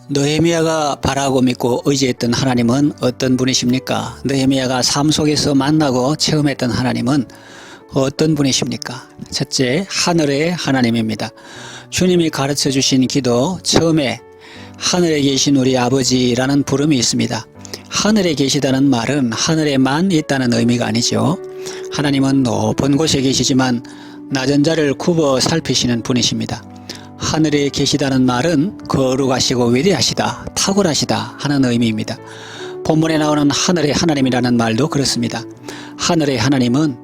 느헤미야가 바라고 믿고 의지했던 하나님은 어떤 분이십니까? 느헤미야가 삶 속에서 만나고 체험했던 하나님은 어떤 분이십니까? 첫째, 하늘의 하나님입니다. 주님이 가르쳐 주신 기도 처음에 하늘에 계신 우리 아버지라는 부름이 있습니다. 하늘에 계시다는 말은 하늘에만 있다는 의미가 아니죠. 하나님은 높은 곳에 계시지만 낮은 자를 굽어 살피시는 분이십니다. 하늘에 계시다는 말은 거룩하시고 위대하시다, 탁월하시다 하는 의미입니다. 본문에 나오는 하늘의 하나님이라는 말도 그렇습니다. 하늘의 하나님은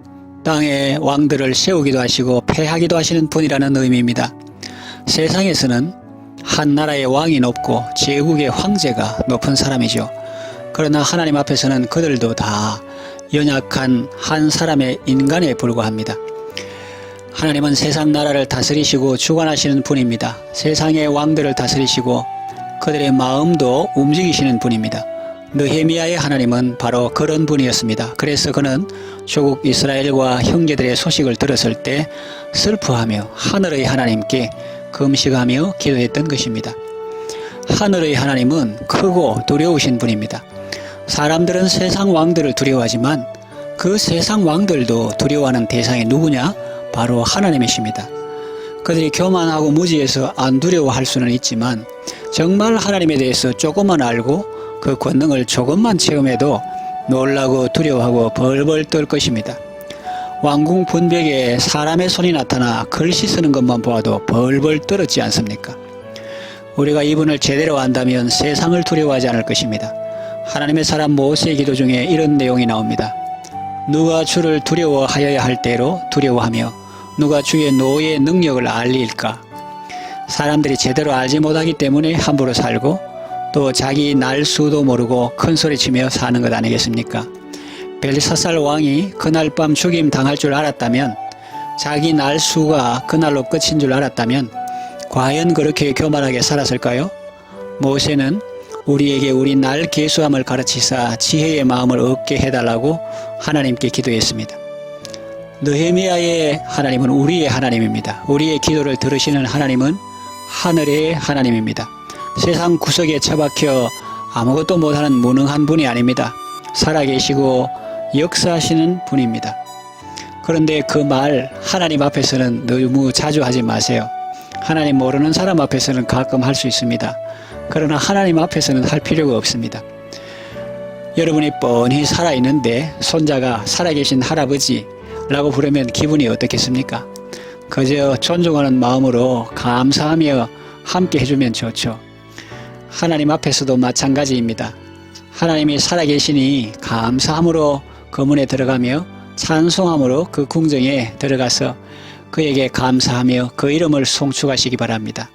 땅의 왕들을 세우기도 하시고 패하기도 하시는 분이라는 의미입니다. 세상에서는 한 나라의 왕이 높고 제국의 황제가 높은 사람이죠. 그러나 하나님 앞에서는 그들도 다 연약한 한 사람의 인간에 불과합니다. 하나님은 세상 나라를 다스리시고 주관하시는 분입니다. 세상의 왕들을 다스리시고 그들의 마음도 움직이시는 분입니다. 느헤미야의 하나님은 바로 그런 분이었습니다. 그래서 그는 조국 이스라엘과 형제들의 소식을 들었을 때 슬퍼하며 하늘의 하나님께 금식하며 기도했던 것입니다. 하늘의 하나님은 크고 두려우신 분입니다. 사람들은 세상 왕들을 두려워하지만 그 세상 왕들도 두려워하는 대상이 누구냐? 바로 하나님이십니다. 그들이 교만하고 무지해서 안 두려워할 수는 있지만 정말 하나님에 대해서 조금만 알고 그 권능을 조금만 체험해도 놀라고 두려워하고 벌벌 떨 것입니다. 왕궁 분벽에 사람의 손이 나타나 글씨 쓰는 것만 보아도 벌벌 떨었지 않습니까? 우리가 이분을 제대로 안다면 세상을 두려워하지 않을 것입니다. 하나님의 사람 모세의 기도 중에 이런 내용이 나옵니다. 누가 주를 두려워하여야 할 때로 두려워하며 누가 주의 노의 능력을 알릴까? 사람들이 제대로 알지 못하기 때문에 함부로 살고 또 자기 날 수도 모르고 큰 소리치며 사는 것 아니겠습니까? 벨사살 왕이 그날 밤 죽임 당할 줄 알았다면, 자기 날 수가 그날로 끝인 줄 알았다면 과연 그렇게 교만하게 살았을까요? 모세는 우리에게 우리 날 계수함을 가르치사 지혜의 마음을 얻게 해달라고 하나님께 기도했습니다. 느헤미야의 하나님은 우리의 하나님입니다. 우리의 기도를 들으시는 하나님은 하늘의 하나님입니다. 세상 구석에 처박혀 아무것도 못하는 무능한 분이 아닙니다. 살아계시고 역사하시는 분입니다. 그런데 그 말 하나님 앞에서는 너무 자주 하지 마세요. 하나님 모르는 사람 앞에서는 가끔 할 수 있습니다. 그러나 하나님 앞에서는 할 필요가 없습니다. 여러분이 뻔히 살아있는데 손자가 살아계신 할아버지라고 부르면 기분이 어떻겠습니까? 그저 존중하는 마음으로 감사하며 함께 해주면 좋죠. 하나님 앞에서도 마찬가지입니다. 하나님이 살아계시니 감사함으로 그 문에 들어가며 찬송함으로 그 궁정에 들어가서 그에게 감사하며 그 이름을 송축하시기 바랍니다.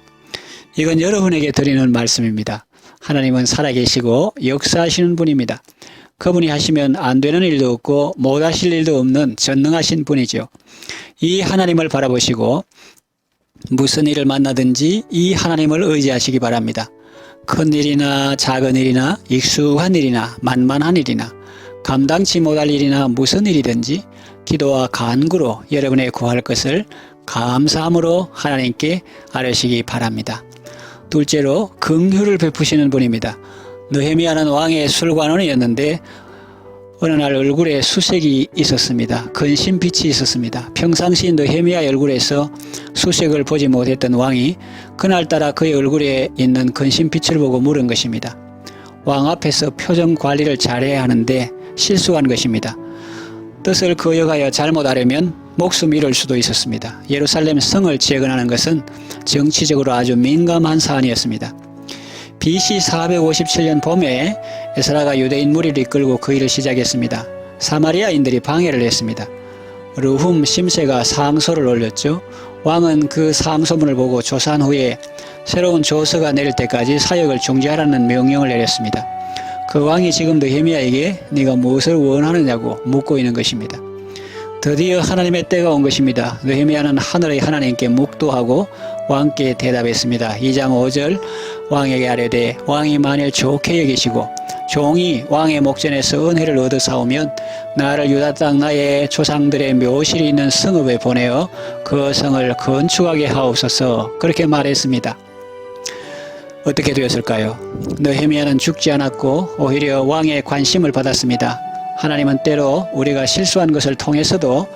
이건 여러분에게 드리는 말씀입니다. 하나님은 살아계시고 역사하시는 분입니다. 그분이 하시면 안 되는 일도 없고 못하실 일도 없는 전능하신 분이죠. 이 하나님을 바라보시고 무슨 일을 만나든지 이 하나님을 의지하시기 바랍니다. 큰 일이나 작은 일이나 익숙한 일이나 만만한 일이나 감당치 못할 일이나 무슨 일이든지 기도와 간구로 여러분의 구할 것을 감사함으로 하나님께 아뢰시기 바랍니다. 둘째로 긍휼을 베푸시는 분입니다. 느헤미야는 왕의 술관원이었는데 어느 날 얼굴에 수색이 있었습니다. 근심빛이 있었습니다. 평상시 느헤미야 얼굴에서 수색을 보지 못했던 왕이 그날따라 그의 얼굴에 있는 근심빛을 보고 물은 것입니다. 왕 앞에서 표정 관리를 잘해야 하는데 실수한 것입니다. 뜻을 거역하여 잘못하려면 목숨 잃을 수도 있었습니다. 예루살렘 성을 재건하는 것은 정치적으로 아주 민감한 사안이었습니다. BC 457년 봄에 에스라가 유대인 무리를 이끌고 그 일을 시작했습니다. 사마리아인들이 방해를 했습니다. 르훔 심세가 상소를 올렸죠. 왕은 그 상소문을 보고 조사한 후에 새로운 조서가 내릴 때까지 사역을 중지하라는 명령을 내렸습니다. 그 왕이 지금 느헤미야에게 네가 무엇을 원하느냐고 묻고 있는 것입니다. 드디어 하나님의 때가 온 것입니다. 느헤미야는 하늘의 하나님께 묵도하고 왕께 대답했습니다. 2장 5절 왕에게 아뢰되 왕이 만일 좋게 여기시고 종이 왕의 목전에서 은혜를 얻어 사오면 나를 유다 땅 나의 조상들의 묘실이 있는 성읍에 보내어 그 성을 건축하게 하옵소서. 그렇게 말했습니다. 어떻게 되었을까요? 느헤미야는 죽지 않았고 오히려 왕의 관심을 받았습니다. 하나님은 때로 우리가 실수한 것을 통해서도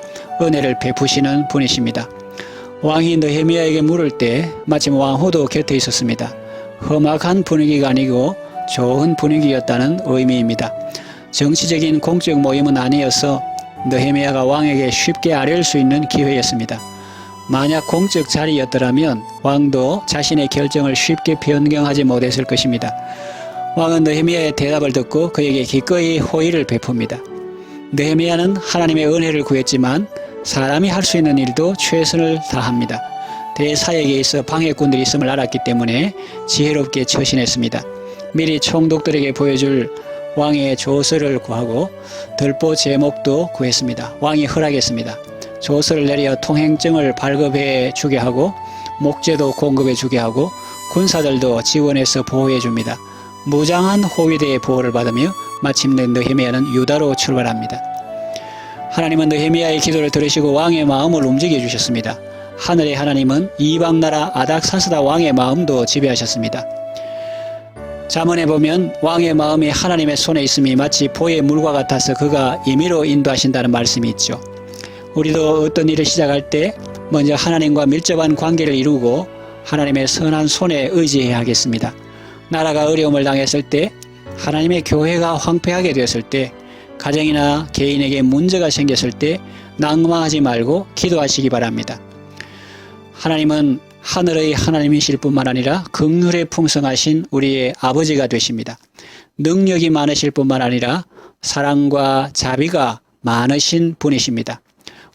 은혜를 베푸시는 분이십니다. 왕이 느헤미야에게 물을 때 마침 왕후도 곁에 있었습니다. 험악한 분위기가 아니고 좋은 분위기였다는 의미입니다. 정치적인 공적 모임은 아니어서 느헤미야가 왕에게 쉽게 아뢰을 수 있는 기회였습니다. 만약 공적 자리였더라면 왕도 자신의 결정을 쉽게 변경하지 못했을 것입니다. 왕은 느헤미야의 대답을 듣고 그에게 기꺼이 호의를 베풉니다. 느헤미야는 하나님의 은혜를 구했지만 사람이 할 수 있는 일도 최선을 다합니다. 대사에게 있어 방해꾼들이 있음을 알았기 때문에 지혜롭게 처신했습니다. 미리 총독들에게 보여줄 왕의 조서를 구하고 들보 제목도 구했습니다. 왕이 허락했습니다. 조서를 내려 통행증을 발급해 주게 하고 목재도 공급해 주게 하고 군사들도 지원해서 보호해 줍니다. 무장한 호위대의 보호를 받으며 마침내 느헤미야는 유다로 출발합니다. 하나님은 느헤미야의 기도를 들으시고 왕의 마음을 움직여 주셨습니다. 하늘의 하나님은 이방나라 아닥사스다 왕의 마음도 지배하셨습니다. 잠언에 보면 왕의 마음이 하나님의 손에 있음이 마치 보의 물과 같아서 그가 임의로 인도하신다는 말씀이 있죠. 우리도 어떤 일을 시작할 때 먼저 하나님과 밀접한 관계를 이루고 하나님의 선한 손에 의지해야 하겠습니다. 나라가 어려움을 당했을 때, 하나님의 교회가 황폐하게 되었을 때, 가정이나 개인에게 문제가 생겼을 때 낙망하지 말고 기도하시기 바랍니다. 하나님은 하늘의 하나님이실 뿐만 아니라 긍휼에 풍성하신 우리의 아버지가 되십니다. 능력이 많으실 뿐만 아니라 사랑과 자비가 많으신 분이십니다.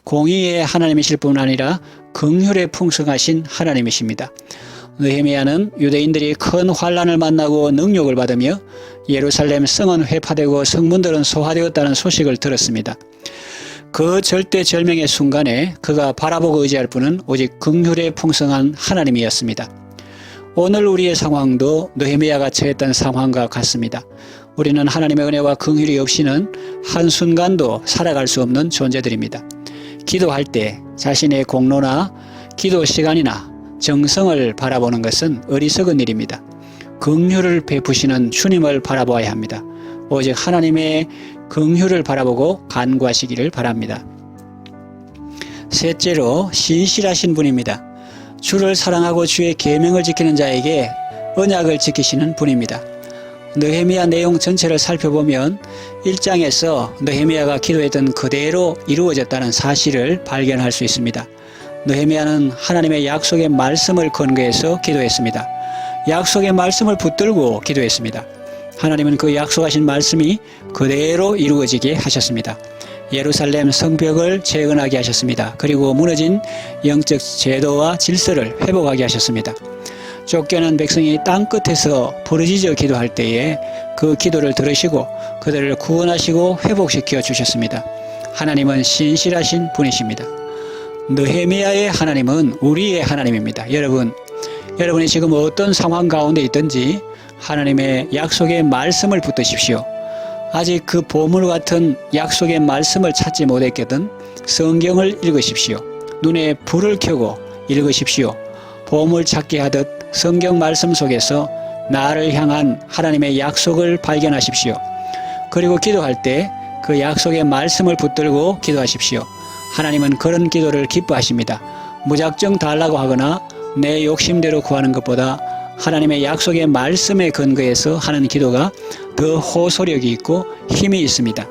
공의의 하나님이실 뿐 아니라 긍휼에 풍성하신 하나님이십니다. 느헤미야는 유대인들이 큰 환난을 만나고 능욕을 받으며 예루살렘 성은 회파되고 성문들은 소화되었다는 소식을 들었습니다. 그 절대절명의 순간에 그가 바라보고 의지할 분은 오직 긍휼에 풍성한 하나님이었습니다. 오늘 우리의 상황도 느헤미야가 처했던 상황과 같습니다. 우리는 하나님의 은혜와 긍휼이 없이는 한순간도 살아갈 수 없는 존재들입니다. 기도할 때 자신의 공로나 기도 시간이나 정성을 바라보는 것은 어리석은 일입니다. 긍휼을 베푸시는 주님을 바라보아야 합니다. 오직 하나님의 긍휼을 바라보고 간구하시기를 바랍니다. 셋째로 신실하신 분입니다. 주를 사랑하고 주의 계명을 지키는 자에게 언약을 지키시는 분입니다. 느헤미야 내용 전체를 살펴보면 1장에서 느헤미야가 기도했던 그대로 이루어졌다는 사실을 발견할 수 있습니다. 느헤미야는 하나님의 약속의 말씀을 근거해서 기도했습니다. 약속의 말씀을 붙들고 기도했습니다. 하나님은 그 약속하신 말씀이 그대로 이루어지게 하셨습니다. 예루살렘 성벽을 재건하게 하셨습니다. 그리고 무너진 영적 제도와 질서를 회복하게 하셨습니다. 쫓겨난 백성이 땅끝에서 부르짖어 기도할 때에 그 기도를 들으시고 그들을 구원하시고 회복시켜 주셨습니다. 하나님은 신실하신 분이십니다. 느헤미야의 하나님은 우리의 하나님입니다. 여러분이 지금 어떤 상황 가운데 있든지 하나님의 약속의 말씀을 붙드십시오. 아직 그 보물 같은 약속의 말씀을 찾지 못했거든 성경을 읽으십시오. 눈에 불을 켜고 읽으십시오. 보물 찾기 하듯 성경 말씀 속에서 나를 향한 하나님의 약속을 발견하십시오. 그리고 기도할 때 그 약속의 말씀을 붙들고 기도하십시오. 하나님은 그런 기도를 기뻐하십니다. 무작정 달라고 하거나 내 욕심대로 구하는 것보다 하나님의 약속의 말씀에 근거해서 하는 기도가 더 호소력이 있고 힘이 있습니다.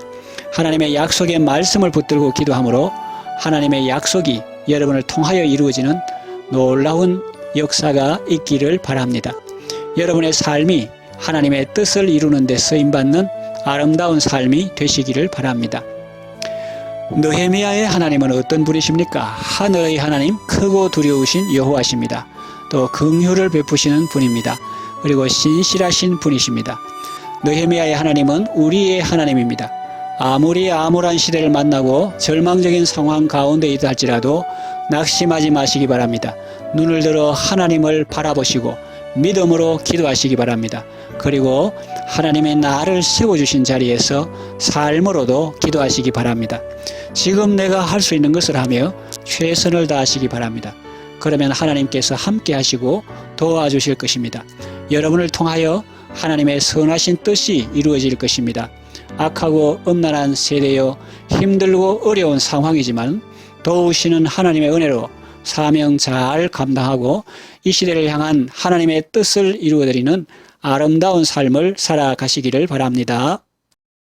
하나님의 약속의 말씀을 붙들고 기도함으로 하나님의 약속이 여러분을 통하여 이루어지는 놀라운 역사가 있기를 바랍니다. 여러분의 삶이 하나님의 뜻을 이루는 데 쓰임받는 아름다운 삶이 되시기를 바랍니다. 느헤미야의 하나님은 어떤 분이십니까? 하늘의 하나님, 크고 두려우신 여호와십니다. 또 긍휼을 베푸시는 분입니다. 그리고 신실하신 분이십니다. 느헤미야의 하나님은 우리의 하나님입니다. 아무리 암울한 시대를 만나고 절망적인 상황 가운데 있다 할지라도 낙심하지 마시기 바랍니다. 눈을 들어 하나님을 바라보시고 믿음으로 기도하시기 바랍니다. 그리고 하나님의 나를 세워주신 자리에서 삶으로도 기도하시기 바랍니다. 지금 내가 할 수 있는 것을 하며 최선을 다하시기 바랍니다. 그러면 하나님께서 함께 하시고 도와주실 것입니다. 여러분을 통하여 하나님의 선하신 뜻이 이루어질 것입니다. 악하고 음란한 세대여 힘들고 어려운 상황이지만 도우시는 하나님의 은혜로 사명 잘 감당하고 이 시대를 향한 하나님의 뜻을 이루어드리는 아름다운 삶을 살아가시기를 바랍니다.